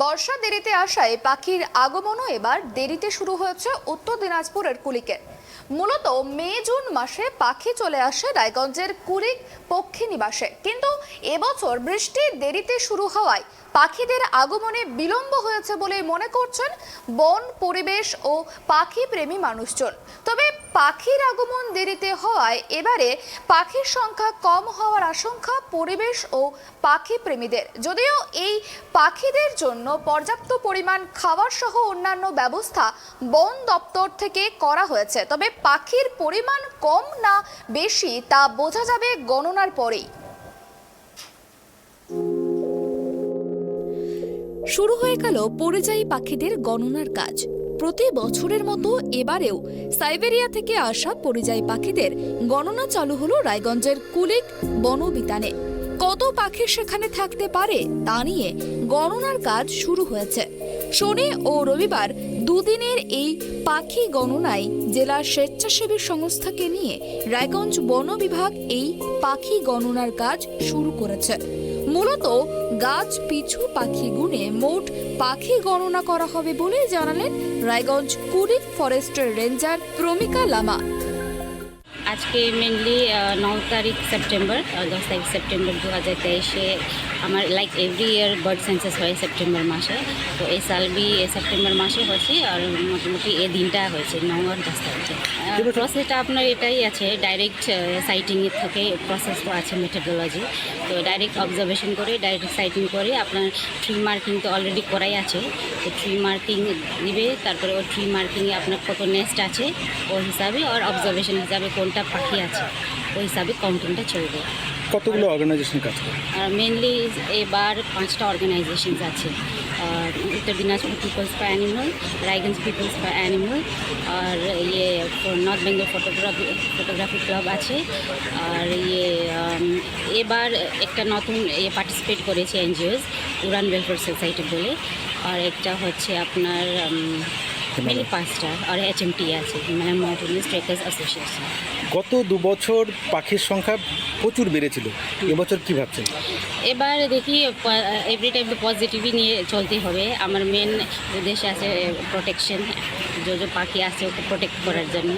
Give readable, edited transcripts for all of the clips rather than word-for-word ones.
বর্ষা দেরিতে আসায় পাখির আগমনও এবার দেরিতে শুরু হয়েছে উত্তর দিনাজপুরের কুলিকে। মূলত মে জুন মাসে পাখি চলে আসে রায়গঞ্জের কুলিক পক্ষী নিবাসে, কিন্তু এবছর বৃষ্টি দেরিতে শুরু হওয়ায় পাখিদের আগমনে বিলম্ব হয়েছে বলে মনে করছেন বন, পরিবেশ ও পাখি প্রেমী মানুষজন। তবে পাখির আগমন দেরিতে হওয়ায় এবারে পাখির সংখ্যা কম হওয়ার আশঙ্কা পরিবেশ ও পাখি প্রেমীদের। যদিও এই পাখিদের জন্য পর্যাপ্ত পরিমাণ খাবার সহ অন্যান্য ব্যবস্থা বন দপ্তর থেকে করা হয়েছে, তবে পাখির পরিমাণ কম না বেশি তা বোঝা যাবে গণনার পরেই। শুরু হয়ে গেল পরিযায়ী পাখিদের গণনার কাজ। প্রতি বছরের মতো এবারেও সাইবেরিয়া থেকে আসা পরিযায়ী পাখিদের গণনা চালু হলো রায়গঞ্জের কুলিক বনবিতানে। কত পাখি সেখানে থাকতে পারে তা নিয়ে গণনার কাজ শুরু হয়েছে। শনি ও রবিবার দুদিনের এই পাখি গণনায় জেলার স্বেচ্ছাসেবী সংস্থাকে নিয়ে রায়গঞ্জ বন বিভাগ এই পাখি গণনার কাজ শুরু করেছে। মূলত গাছ পিছু পাখি গুনে মোট পাখি গণনা করা হবে বলে জানালেন রায়গঞ্জ কুলিক ফরেস্টের রেঞ্জার প্রমিকা লামা। আজকে মেনলি 9 তারিখ সেপ্টেম্বর, 10 তারিখ সেপ্টেম্বর 2023 আমার like every year bird census হয় সেপ্টেম্বর মাসে। তো এই সাল বি সেপ্টেম্বর মাসে হয়েছে আর মোটামুটি এই দিনটা হয়েছে 9 আর 10 তারিখে। প্রসেসটা আপনার এটাই আছে, ডাইরেক্ট সাইটিংয়ের থেকে প্রসেস তো আছে মেথডোলজি। তো ডাইরেক্ট অবজারভেশন করে ডাইরেক্ট সাইটিং করে আপনার ট্রি মার্কিং তো অলরেডি করাই আছে। তো ট্রি মার্কিং দিবে, তারপরে ওই ট্রি মার্কিংয়ে আপনার কত নেস্ট আছে ওই হিসাবে আর অবজারভেশন হিসাবে কোনটা পাখি আছে ওই হিসাবে কাউন্টিংটা চলবে। কতগুলো অর্গানাইজেশন কাজ করে? মেনলি এবার 5টা অর্গানাইজেশন আছে। উত্তর Dinajpur people's for animal, Raiganj people's for animal, আর ইয়ে নর্থ বেঙ্গল ফটোগ্রাফি ক্লাব আছে। আর এবার একটা নতুন পার্টিসিপেট করেছে এনজিওস, উড়ান ওয়েলফেয়ার সোসাইটি বলে। আর একটা হচ্ছে আপনার মেনলি 5টা আর HMT আছে, হিমালয়ান মাউন্টেনিয়াস ট্রেকার্স অ্যাসোসিয়েশন। গত 2 বছর পাখির সংখ্যা প্রচুর বেড়েছিল, এবছর কী ভাবছেন? এবার দেখি এভরি টাইম তো পজিটিভই নিয়ে চলতে হবে। আমার মেন উদ্দেশ্য আছে প্রোটেকশন, যে পাখি আছে ওকে প্রোটেক্ট করার জন্য।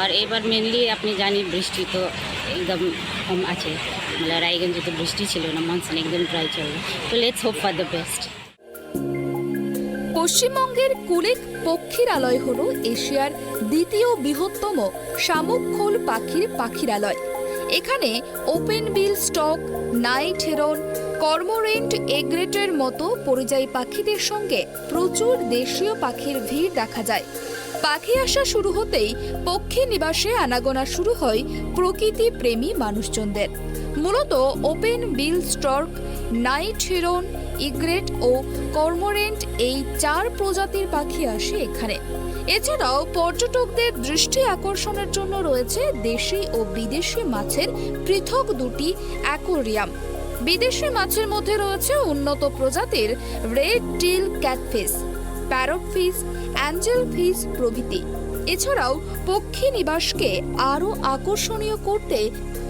আর এবার মেনলি আপনি জানি বৃষ্টি তো একদম কম আছে, মানে রায়গঞ্জে তো বৃষ্টি ছিল না, মনসুন একদম ড্রাই চলবে। তো let's hope for the best. পশ্চিমবঙ্গের কুলিক পক্ষীরালয় হল এশিয়ার দ্বিতীয় বৃহত্তম শামুক-খোল পাখির পাখিরালয়। এখানে open bill stork, night heron, cormorant, এগ্রেটের মতো পরিযায়ী পাখিদের সঙ্গে প্রচুর দেশীয় পাখির ভিড় দেখা যায়। পাখি আসা শুরু হতেই পক্ষী নিবাসে আনাগোনা শুরু হয় প্রকৃতি প্রেমী মানুষজনদের। মূলত open bill stork, night heron, egret ও কর্মোরেন্ট এই 4 প্রজাতির পাখি আসে এখানে। এছাড়াও পর্যটকদের দৃষ্টি আকর্ষণের জন্য রয়েছে দেশি ও বিদেশি মাছের পৃথক 2টি অ্যাকোয়ারিয়াম। বিদেশি মাছের মধ্যে রয়েছে উন্নত প্রজাতির red till catfish, parrot fish, Angel fish প্রভৃতি। এছাড়াও পক্ষী নিবাসকে আরও আকর্ষণীয় করতে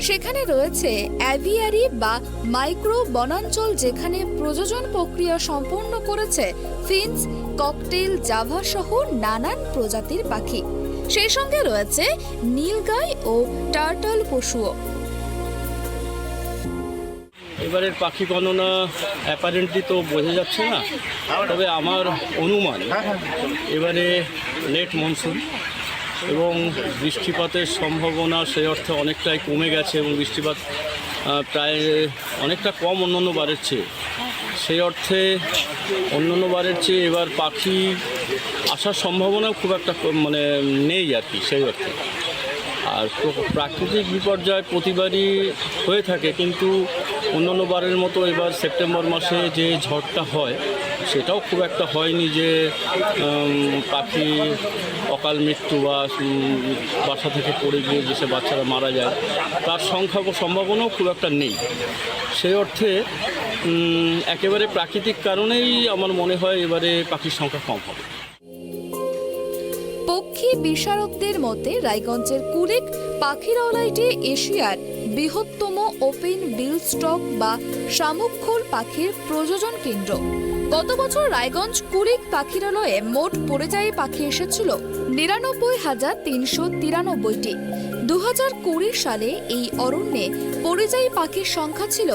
সেখানে রয়েছে অ্যাভিয়ারি বা মাইক্রো বনাঞ্চল, যেখানে প্রজনন প্রক্রিয়া সম্পন্ন করেছে ফিঞ্চ, ককটেল, জাভা সহ নানান প্রজাতির পাখি। সেই সঙ্গে রয়েছে নীলগাই ও টার্টল পশুও। এবারের পাখি গণনা অ্যাপারেন্টলি তো বোঝা যাচ্ছে না, তবে আমার অনুমান এবারে লেট মনসুন এবং বৃষ্টিপাতের সম্ভাবনা সেই অর্থে অনেকটাই কমে গেছে এবং বৃষ্টিপাত প্রায় অনেকটা কম অন্যান্য বারের চেয়ে। সেই অর্থে অন্যান্য বারের চেয়ে এবার পাখি আসার সম্ভাবনা খুব একটা মানে নেই আর কি সেই অর্থে। আর প্রাকৃতিক বিপর্যয় প্রতিবারই হয়ে থাকে, কিন্তু অন্যান্য বারের মতো এবার সেপ্টেম্বর মাসে যে ঝড়টা হয় সেটাও খুব একটা হয়নি যে পাখি অকাল মৃত্যু বা বাসা থেকে পড়ে গিয়ে যেসব বাচ্চারা মারা যায় তার সম্ভাবনাও খুব একটা নেই। সেই অর্থে একেবারে প্রাকৃতিক কারণেই আমার মনে হয় এবারে পাখির সংখ্যা কম হবে। পক্ষী বিশারদদের মতে রায়গঞ্জের কুলিক পাখিরালয়টি এশিয়ার বৃহত্তম ওপেন বিল স্টক বা শামুক-খোল পাখির প্রজনন কেন্দ্র। গত বছর রায়গঞ্জ কুলিক পাখিরালয়ে মোট পরিযায়ী পাখি এসেছিল ৯৯,৩৯৩টি। ২০২০ সালে এই অরণ্যে পরিযায়ী পাখির সংখ্যা ছিল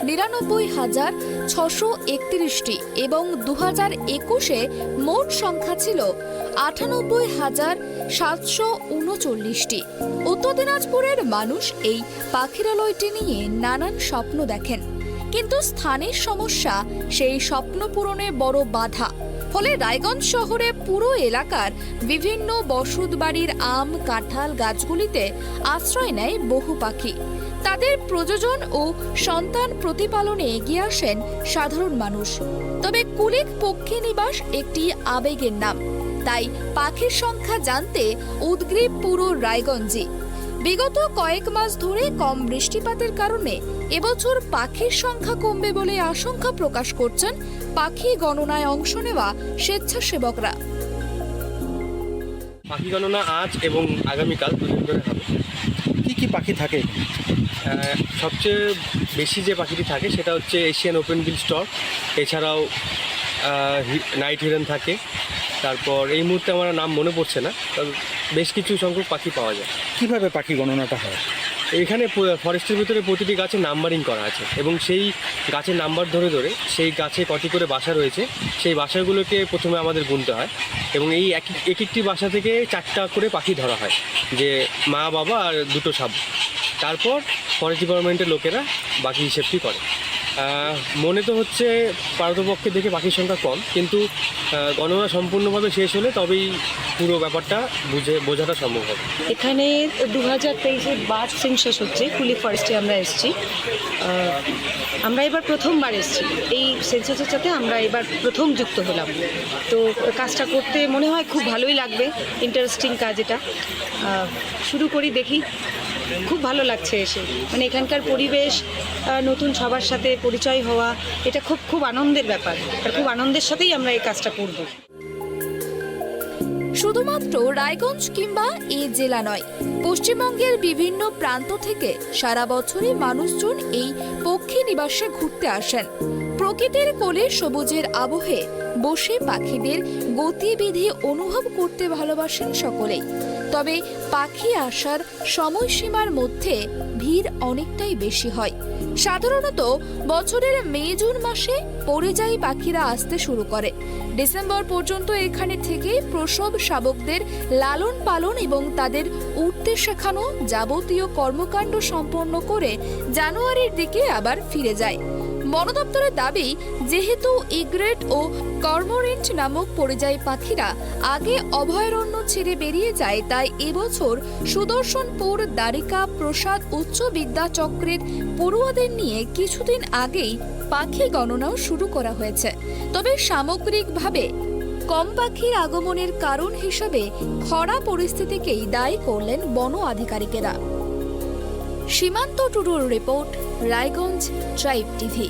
৯৯,৬৩১টি এবং ২০২১-এ মোট সংখ্যা ছিল ৯৮,৭৩৯টি। উত্তর দিনাজপুরের মানুষ এই পাখিরালয়টি নিয়ে নানান স্বপ্ন দেখেন, কিন্তু স্থানের সমস্যা সেই স্বপ্ন পূরণে বড় বাধা। ফলে রায়গঞ্জ শহরে পুরো এলাকার বিভিন্ন বসতবাড়ির আম কাঁঠাল গাছগুলিতে আশ্রয় নেয় বহু পাখি। তাদের প্রজনন ও সন্তান প্রতিপালনে এগিয়ে আসেন সাধারণ মানুষ। তবে কুলিক পক্ষী নিবাস একটি আবেগের নাম, তাই পাখির সংখ্যা জানতে উদগ্রীব পুরো রায়গঞ্জে। বিগত কয়েক মাস ধরে কম বৃষ্টিপাতের কারণে এবছর পাখির সংখ্যা কমবে বলে আশঙ্কা প্রকাশ করছেন পাখি গণনায় অংশ নেওয়া স্বেচ্ছাসেবকরা। পাখি গণনা আজ এবং আগামীকাল দুদিন ধরে হবে। কি কি পাখি থাকে? সবচেয়ে বেশি যে পাখিটি থাকে সেটা হচ্ছে এশিয়ান ওপেন বিল স্টক, এছাড়াও নাইট হিরন থাকে। তারপর এই মুহূর্তে আমার নাম মনে পড়ছে না, তবে বেশ কিছু সংখ্যক পাখি পাওয়া যায়। কিভাবে পাখি গণনাটা হয়? এখানে ফরেস্টের ভিতরে প্রতিটি গাছে নাম্বারিং করা আছে এবং সেই গাছের নাম্বার ধরে ধরে সেই গাছে কটি করে বাসা রয়েছে সেই বাসাগুলোকে প্রথমে আমাদের গুনতে হয় এবং এই এক একটি বাসা থেকে 4টা করে পাখি ধরা হয়, যে মা বাবা আর দুটো সাপ। তারপর ফরেস্ট ডিপার্টমেন্টের লোকেরা বাকি হিসেবটি করে। মনে তো হচ্ছে পারতপক্ষে দেখে পাখির সংখ্যা কম, কিন্তু গণনা সম্পূর্ণভাবে শেষ হলে তবেই পুরো ব্যাপারটা বোঝাটা সম্ভব হবে। এখানে 2023-এর বার্ড সেন্সাস হচ্ছে, কুলিক ফরেস্টে আমরা এসেছি। আমরা এবার প্রথমবার এসেছি এই সেন্সাসের সাথে, আমরা এবার প্রথম যুক্ত হলাম। তো কাজটা করতে মনে হয় খুব ভালোই লাগবে, ইন্টারেস্টিং কাজ এটা। শুরু করি, দেখি। খুব ভালো লাগছে এসে, মানে এখানকার পরিবেশ, নতুন সবার সাথে পরিচয় হওয়া, এটা খুব আনন্দের ব্যাপার। আর খুব আনন্দের সাথেই আমরা এই কাজটা করব। শুধুমাত্র রায়গঞ্জ কিংবা এই জেলা নয়, পশ্চিমবঙ্গের বিভিন্ন প্রান্ত থেকে সারা বছরই মানুষজন এই পক্ষী নিবাসে ঘুরতে আসেন। প্রকৃতির কোলে সবুজের আবহে বসে পাখিদের গতিবিধি অনুভব করতে ভালোবাসেন সকলেই। তবে পাখি আসার সময়সীমার মধ্যে ভিড় অনেকটাই বেশি হয়। সাধারণত বছরের মে জুন মাসে পরিযায়ী পাখিরা আসতে শুরু করে। ডিসেম্বর পর্যন্ত এখানে থেকে প্রসব শাবকদের লালন পালন এবং তাদের উঠতে শেখানো যাবতীয় কর্মকাণ্ড সম্পন্ন করে জানুয়ারির দিকে আবার ফিরে যায়। বন দপ্তরের দাবি, যেহেতু ইগ্রেট ও কর্মোরেন্ট নামক পরিযায়ী পাখিরা আগে অভয়ারণ্য ছেড়ে বেরিয়ে যায়, তাই এবছর সুদর্শনপুর দ্বারিকা প্রসাদ উচ্চ বিদ্যাচক্রের পড়ুয়াদের নিয়ে কিছুদিন আগেই পাখি গণনাও শুরু করা হয়েছে। তবে সামগ্রিকভাবে কম পাখির আগমনের কারণ হিসেবে খরা পরিস্থিতিকেই দায়ী করলেন বন আধিকারিকেরা। সীমান্ত Tudor report, Raiganj tribe TV.